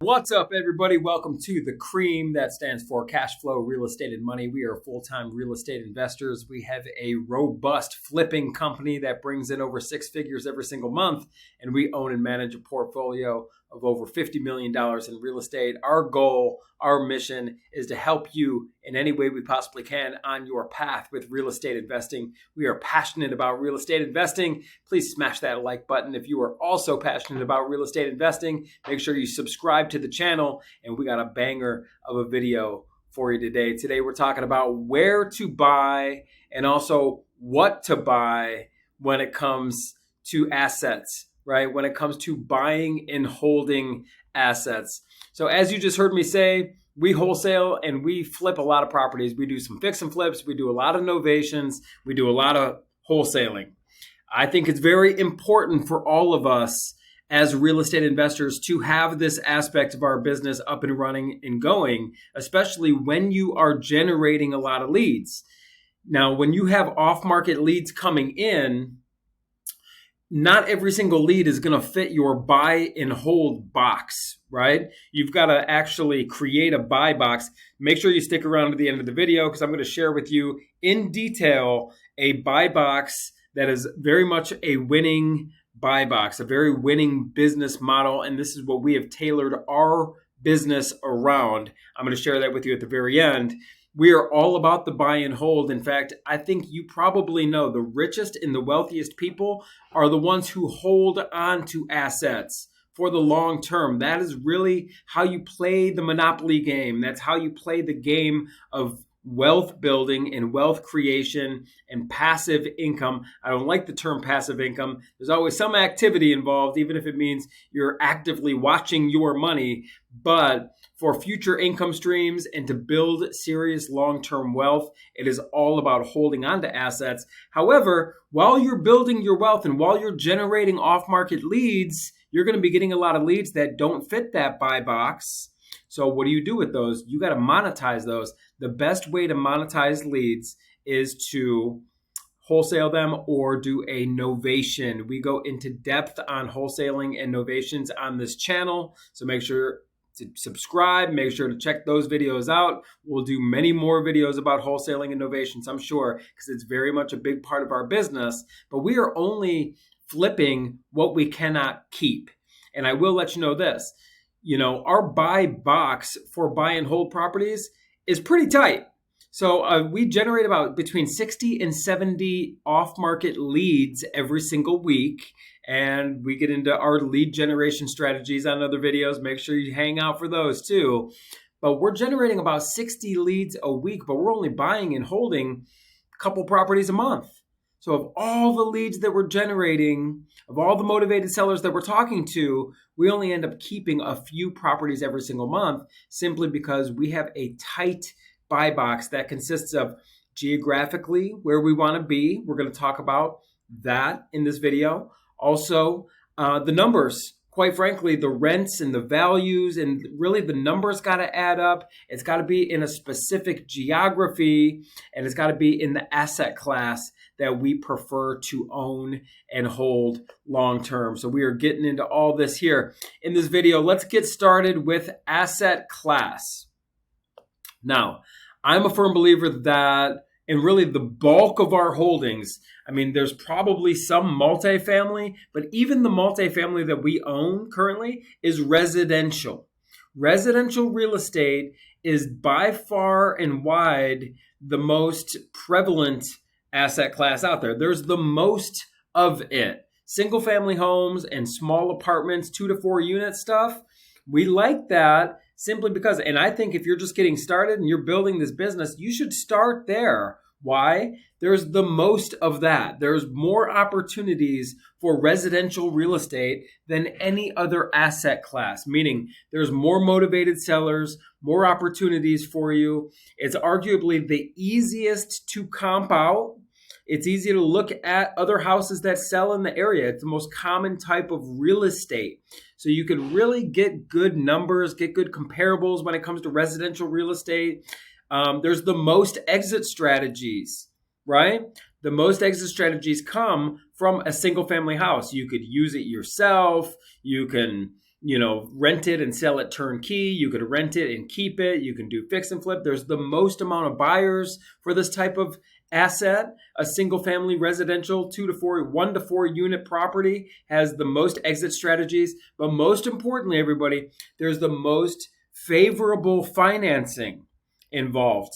What's up, everybody? Welcome to The Cream. That stands for Cash Flow Real Estate and Money. We are full-time real estate investors. We have a robust flipping company that brings in over six figures every single month, and we own and manage a portfolio of over $50 million in real estate. Our goal, our mission is to help you in any way we possibly can on your path with real estate investing. We are passionate about real estate investing. Please smash that like button. If you are also passionate about real estate investing, make sure you subscribe to the channel, and we got a banger of a video for you today. Today we're talking about where to buy and also what to buy when it comes to assets, right? When it comes to buying and holding assets. So as you just heard me say, we wholesale and we flip a lot of properties. We do some fix and flips. We do a lot of novations. We do a lot of wholesaling. I think it's very important for all of us as real estate investors to have this aspect of our business up and running and going, especially when you are generating a lot of leads. Now, when you have off-market leads coming in, not every single lead is going to fit your buy and hold box, right? You've got to actually create a buy box. Make sure you stick around to the end of the video because I'm going to share with you in detail a buy box that is very much a winning buy box, a very winning business model. And this is what we have tailored our business around. I'm going to share that with you at the very end. We are all about the buy and hold. In fact, I think you probably know the richest and the wealthiest people are the ones who hold on to assets for the long term. That is really how you play the monopoly game. That's how you play the game of wealth building and wealth creation and passive income. I don't like the term passive income. There's always some activity involved, even if it means you're actively watching your money. But for future income streams and to build serious long-term wealth, it is all about holding on to assets. However, while you're building your wealth and while you're generating off-market leads, you're going to be getting a lot of leads that don't fit that buy box. So what do you do with those? You got to monetize those. The best way to monetize leads is to wholesale them or do a novation. We go into depth on wholesaling and novations on this channel. So make sure to subscribe. Make sure to check those videos out. We'll do many more videos about wholesaling and novations, I'm sure, because it's very much a big part of our business. But we are only flipping what we cannot keep. And I will let you know this. You know, our buy box for buy and hold properties is pretty tight. So we generate about between 60 and 70 off-market leads every single week. And we get into our lead generation strategies on other videos. Make sure you hang out for those too. But we're generating about 60 leads a week, but we're only buying and holding a couple properties a month. So of all the leads that we're generating, of all the motivated sellers that we're talking to, we only end up keeping a few properties every single month simply because we have a tight buy box that consists of geographically where we want to be. We're going to talk about that in this video. Also, the numbers. Quite frankly, the rents and the values and really the numbers got to add up. It's got to be in a specific geography and it's got to be in the asset class that we prefer to own and hold long term. So we are getting into all this here in this video. Let's get started with asset class. Now, I'm a firm believer that and really the bulk of our holdings, I mean, there's probably some multifamily, but even the multifamily that we own currently is residential. Residential real estate is by far and wide the most prevalent asset class out there. There's the most of it. Single family homes and small apartments, 2 to 4 unit stuff. We like that simply because, and I think if you're just getting started and you're building this business, you should start there. Why? There's the most of that. There's more opportunities for residential real estate than any other asset class, meaning there's more motivated sellers, more opportunities for you. It's arguably the easiest to comp out. It's easy to look at other houses that sell in the area. It's the most common type of real estate. So you can really get good numbers, get good comparables when it comes to residential real estate. There's the most exit strategies, right? The most exit strategies come from a single family house. You could use it yourself. You can rent it and sell it turnkey. You could rent it and keep it. You can do fix and flip. There's the most amount of buyers for this type of asset. A single family residential 1 to 4 unit property has the most exit strategies. But most importantly, everybody, there's the most favorable financing involved.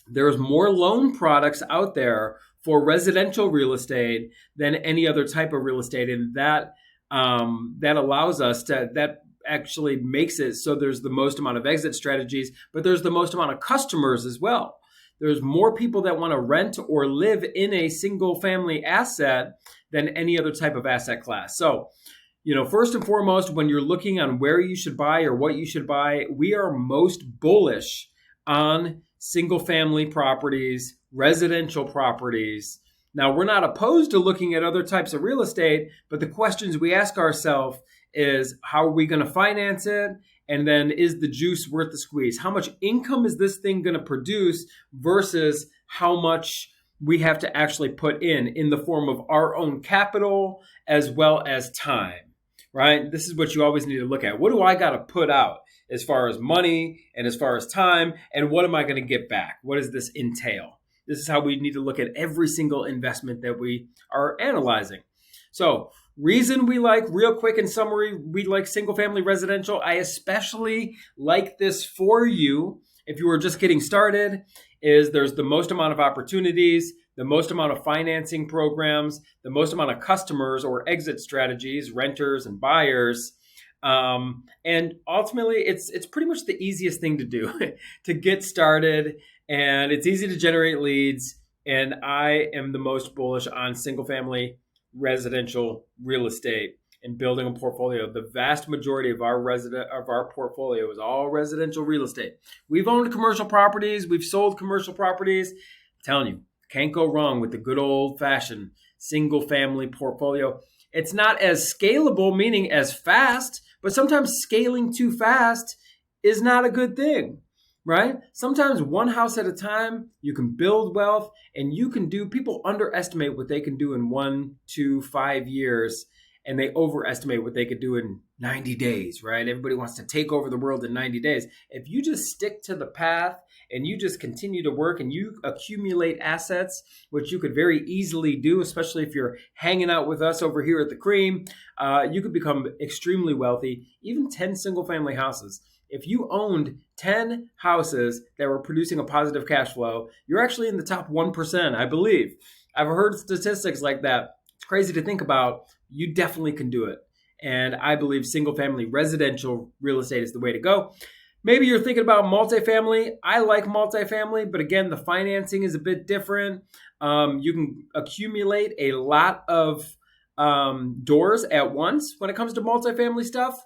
There's more loan products out there for residential real estate than any other type of real estate. And that allows us that actually makes it so there's the most amount of exit strategies, but there's the most amount of customers as well. There's more people that want to rent or live in a single family asset than any other type of asset class. So, first and foremost, when you're looking on where you should buy or what you should buy, we are most bullish on single family properties, residential properties. Now, we're not opposed to looking at other types of real estate, but the questions we ask ourselves is, how are we going to finance it? And then, is the juice worth the squeeze? How much income is this thing going to produce versus how much we have to actually put in the form of our own capital as well as time, right? This is what you always need to look at. What do I got to put out as far as money and as far as time? And what am I going to get back? What does this entail? This is how we need to look at every single investment that we are analyzing. So, reason we like, real quick in summary, we like single family residential. I especially like this for you if you are just getting started, is there's the most amount of opportunities, the most amount of financing programs, the most amount of customers or exit strategies, renters and buyers. And ultimately, it's pretty much the easiest thing to do to get started. And it's easy to generate leads. And I am the most bullish on single family residential real estate and building a portfolio. The vast majority of our portfolio is all residential real estate. We've owned commercial properties. We've sold commercial properties. I'm telling you, can't go wrong with the good old fashioned single family portfolio. It's not as scalable, meaning as fast, but sometimes scaling too fast is not a good thing. Right? Sometimes one house at a time, you can build wealth, and people underestimate what they can do in 1 to 5 years, and they overestimate what they could do in 90 days, right? Everybody wants to take over the world in 90 days. If you just stick to the path and you just continue to work and you accumulate assets, which you could very easily do, especially if you're hanging out with us over here at the Cream, you could become extremely wealthy, even 10 single family houses. If you owned 10 houses that were producing a positive cash flow, you're actually in the top 1%, I believe. I've heard statistics like that. It's crazy to think about. You definitely can do it. And I believe single family residential real estate is the way to go. Maybe you're thinking about multifamily. I like multifamily, but again, the financing is a bit different. You can accumulate a lot of doors at once when it comes to multifamily stuff.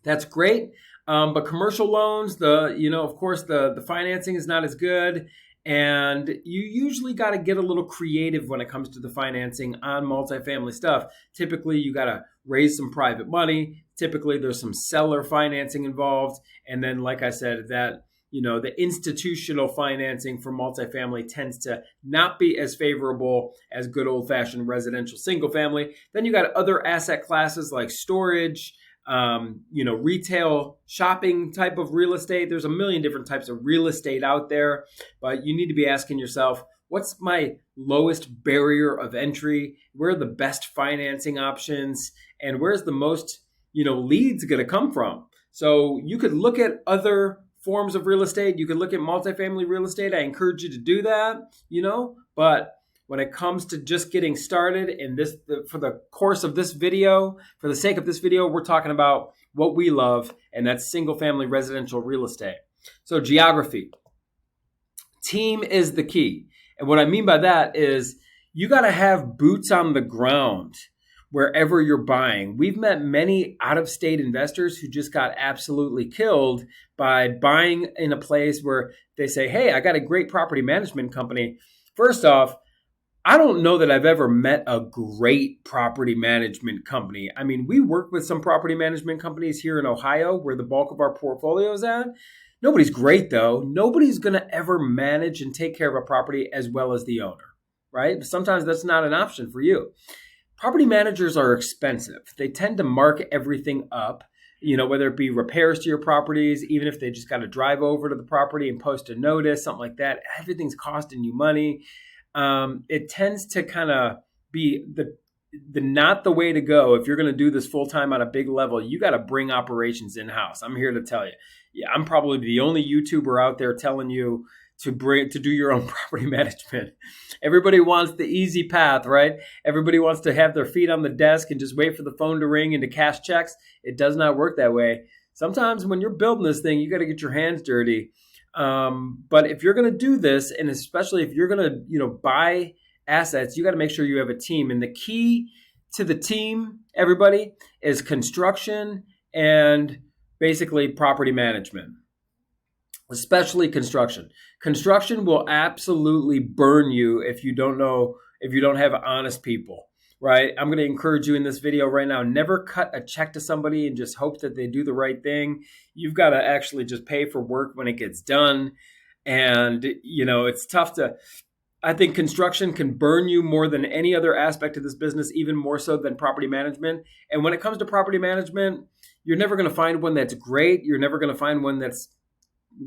That's great. But commercial loans, of course, the financing is not as good. And you usually got to get a little creative when it comes to the financing on multifamily stuff. Typically, you got to raise some private money. Typically, there's some seller financing involved. And then, like I said, that, the institutional financing for multifamily tends to not be as favorable as good old fashioned residential single family. Then you got other asset classes like storage, retail shopping type of real estate. There's a million different types of real estate out there, but you need to be asking yourself, what's my lowest barrier of entry? Where are the best financing options? And where's the most, leads going to come from? So you could look at other forms of real estate. You could look at multifamily real estate. I encourage you to do that, but when it comes to just getting started for the course of this video, for the sake of this video, we're talking about what we love, and that's single family residential real estate. So geography. Team is the key. And what I mean by that is you got to have boots on the ground wherever you're buying. We've met many out-of-state investors who just got absolutely killed by buying in a place where they say, hey, I got a great property management company. First off, I don't know that I've ever met a great property management company. I mean, we work with some property management companies here in Ohio where the bulk of our portfolio is at. Nobody's great, though. Nobody's going to ever manage and take care of a property as well as the owner, right? But sometimes that's not an option for you. Property managers are expensive. They tend to mark everything up. whether it be repairs to your properties, even if they just got to drive over to the property and post a notice, something like that. Everything's costing you money. It tends to kind of be the not the way to go. If you're going to do this full time on a big level, you got to bring operations in house. I'm here to tell you. Yeah, I'm probably the only YouTuber out there telling you to do your own property management. Everybody wants the easy path, right? Everybody wants to have their feet on the desk and just wait for the phone to ring and to cash checks. It does not work that way. Sometimes when you're building this thing, you got to get your hands dirty. But if you're going to do this, and especially if you're going to, buy assets, you got to make sure you have a team. And the key to the team, everybody, is construction and basically property management, especially construction. Construction will absolutely burn you if you don't have honest people, right? I'm going to encourage you in this video right now, never cut a check to somebody and just hope that they do the right thing. You've got to actually just pay for work when it gets done. And, it's tough I think construction can burn you more than any other aspect of this business, even more so than property management. And when it comes to property management, you're never going to find one that's great. You're never going to find one that's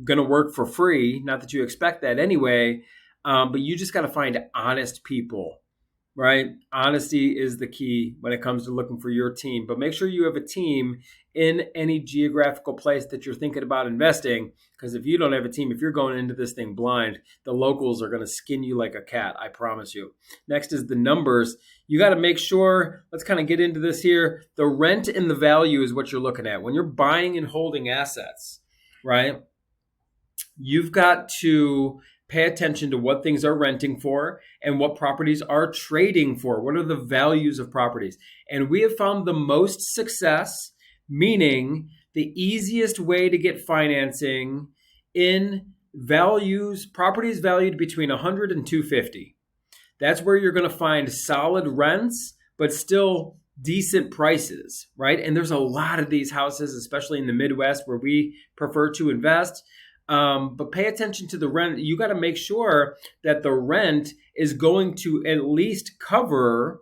going to work for free. Not that you expect that anyway, but you just got to find honest people, right? Honesty is the key when it comes to looking for your team. But make sure you have a team in any geographical place that you're thinking about investing, because if you don't have a team, if you're going into this thing blind, the locals are going to skin you like a cat, I promise you. Next is the numbers. You got to make sure, let's kind of get into this here. The rent and the value is what you're looking at. When you're buying and holding assets, right? You've got to pay attention to what things are renting for and what properties are trading for. What are the values of properties? And we have found the most success, meaning the easiest way to get financing in properties valued between 100 and 250. That's where you're going to find solid rents, but still decent prices, right? And there's a lot of these houses, especially in the Midwest, where we prefer to invest. But pay attention to the rent. You got to make sure that the rent is going to at least cover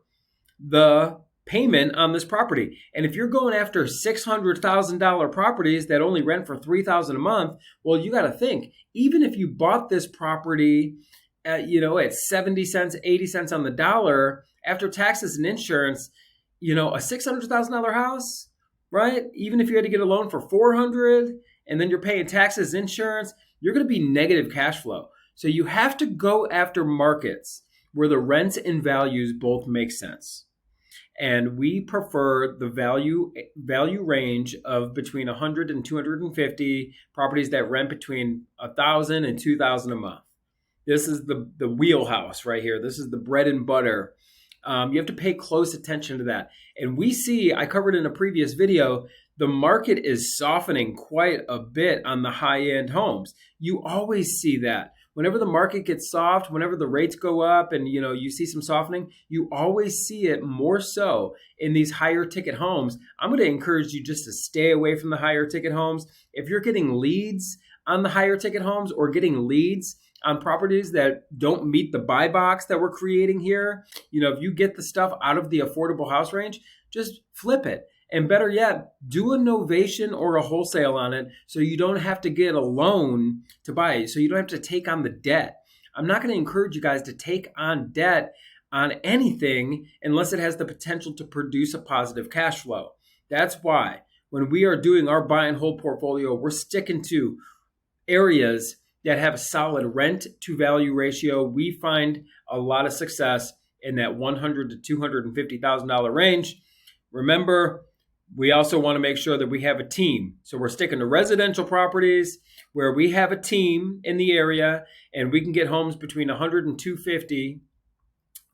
the payment on this property. And if you're going after $600,000 properties that only rent for $3,000 a month, well, you got to think, even if you bought this property at 70 cents, 80 cents on the dollar, after taxes and insurance, a $600,000 house, right? Even if you had to get a loan for $400,000 and then you're paying taxes, insurance, you're going to be negative cash flow. So you have to go after markets where the rents and values both make sense. And we prefer the value range of between 100 and 250, properties that rent between 1,000 and 2,000 a month. This is the wheelhouse right here. This is the bread and butter. You have to pay close attention to that. And we see, I covered in a previous video, the market is softening quite a bit on the high-end homes. You always see that. Whenever the market gets soft, whenever the rates go up and you see some softening, you always see it more so in these higher ticket homes. I'm going to encourage you just to stay away from the higher ticket homes. If you're getting leads on the higher ticket homes or getting leads on properties that don't meet the buy box that we're creating here, if you get the stuff out of the affordable house range, just flip it. And better yet, do a novation or a wholesale on it so you don't have to get a loan to buy it, so you don't have to take on the debt. I'm not going to encourage you guys to take on debt on anything unless it has the potential to produce a positive cash flow. That's why when we are doing our buy and hold portfolio, we're sticking to areas that have a solid rent to value ratio. We find a lot of success in that $100,000 to $250,000 range. Remember, we also want to make sure that we have a team. So we're sticking to residential properties where we have a team in the area and we can get homes between 100 and 250.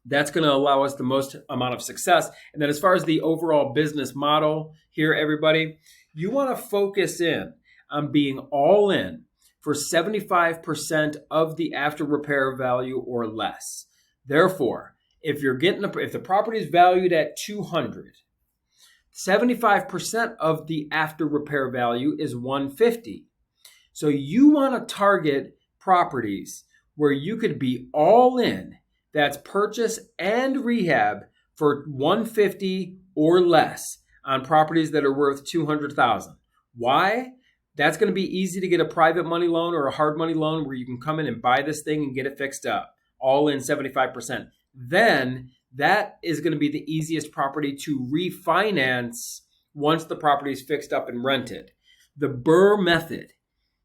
That's going to allow us the most amount of success. And then as far as the overall business model here, everybody, you want to focus in on being all in for 75% of the after repair value or less. Therefore, if the property is valued at 200, 75% of the after repair value is 150. So you want to target properties where you could be all in, that's purchase and rehab, for 150 or less. on properties that are worth $200,000. Why? That's going to be easy to get a private money loan or a hard money loan where you can come in and buy this thing and get it fixed up, all in 75%. Then that is going to be the easiest property to refinance once the property is fixed up and rented. The BRRRR method.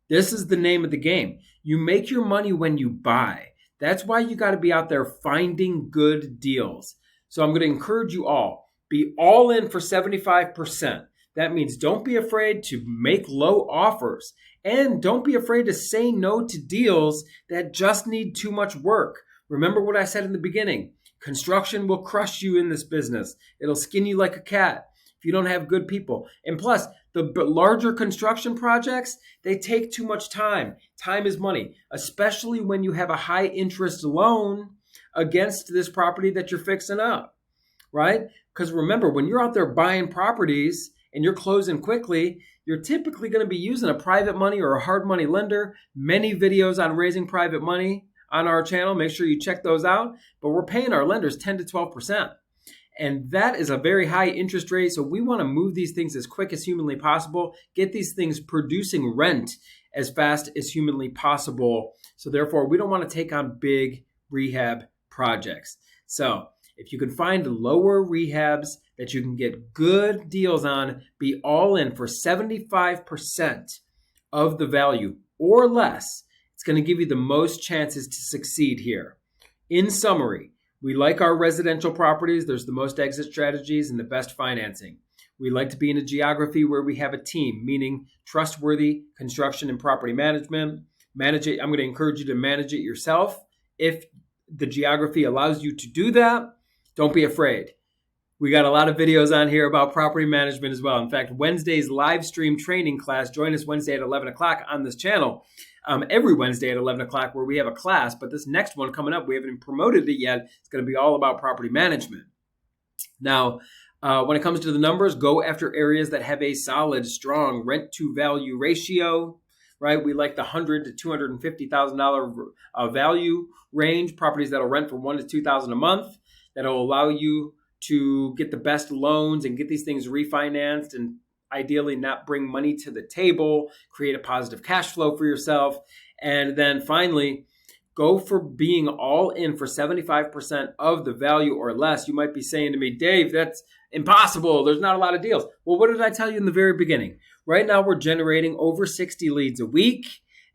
This is the name of the game. You make your money when you buy. That's why you got to be out there finding good deals. So I'm going to encourage you all, be all in for 75%. That means don't be afraid to make low offers, and don't be afraid to say no to deals that just need too much work. Remember what I said in the beginning. Construction will crush you in this business. It'll skin you like a cat if you don't have good people. And plus, the larger construction projects, they take too much time. Time is money, especially when you have a high interest loan against this property that you're fixing up, right? Because remember, when you're out there buying properties and you're closing quickly, you're typically going to be using a private money or a hard money lender. Many videos on raising private money on our channel. Make sure you check those out. But we're paying our lenders 10 to 12%. And that is a very high interest rate. So we want to move these things as quick as humanly possible, get these things producing rent as fast as humanly possible. So therefore, we don't want to take on big rehab projects. So if you can find lower rehabs that you can get good deals on, be all in for 75% of the value or less. It's going to give you the most chances to succeed here. In summary, we like our residential properties. There's the most exit strategies and the best financing. We like to be in a geography where we have a team, meaning trustworthy construction and property management. Manage it. I'm going to encourage you to manage it yourself. If the geography allows you to do that, don't be afraid. We got a lot of videos on here about property management as well. In fact, Wednesday's live stream training class, join us Wednesday at 11 o'clock on this channel. Every Wednesday at 11 o'clock where we have a class, but this next one coming up, we haven't promoted it yet. It's going to be all about property management. Now, when it comes to the numbers, go after areas that have a solid, strong rent to value ratio, right? We like the $100,000 to $250,000 value range, properties that'll rent for $1,000 to $2,000 a month, that'll allow you to get the best loans and get these things refinanced and ideally not bring money to the table, create a positive cash flow for yourself. And then finally, go for being all in for 75% of the value or less. You might be saying to me, Dave, that's impossible. There's not a lot of deals. Well, what did I tell you in the very beginning? Right now, we're generating over 60 leads a week,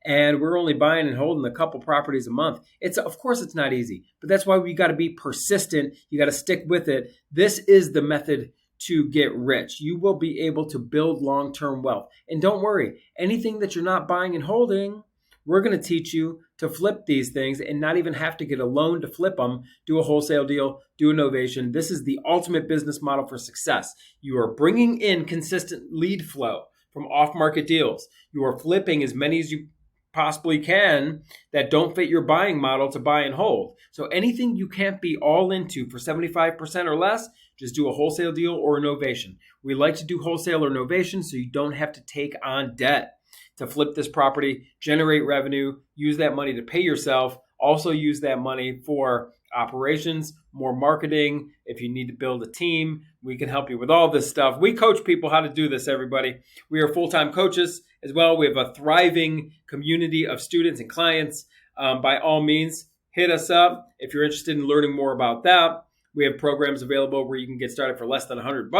and we're only buying and holding a couple properties a month. Of course, it's not easy, but that's why we got to be persistent. You got to stick with it. This is the method to get rich. You will be able to build long-term wealth. And don't worry, anything that you're not buying and holding, we're going to teach you to flip these things and not even have to get a loan to flip them, do a wholesale deal, do a novation. This is the ultimate business model for success. You are bringing in consistent lead flow from off-market deals. You are flipping as many as you possibly can that don't fit your buying model to buy and hold. So anything you can't be all into for 75% or less, just do a wholesale deal or a novation. We like to do wholesale or novation so you don't have to take on debt to flip this property, generate revenue, use that money to pay yourself, also use that money for operations, more marketing. If you need to build a team, we can help you with all this stuff. We coach people how to do this, everybody. We are full-time coaches as well. We have a thriving community of students and clients. By all means, hit us up if you're interested in learning more about that. We have programs available where you can get started for less than $100,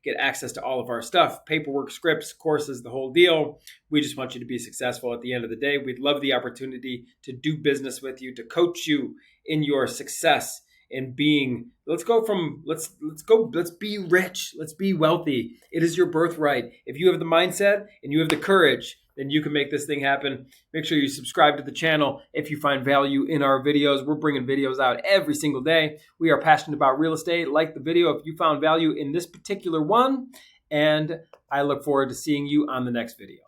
get access to all of our stuff, paperwork, scripts, courses, the whole deal. We just want you to be successful at the end of the day. We'd love the opportunity to do business with you, to coach you in your success in being, let's be rich. Let's be wealthy. It is your birthright. If you have the mindset and you have the courage, then you can make this thing happen. Make sure you subscribe to the channel if you find value in our videos. We're bringing videos out every single day. We are passionate about real estate. Like the video if you found value in this particular one. And I look forward to seeing you on the next video.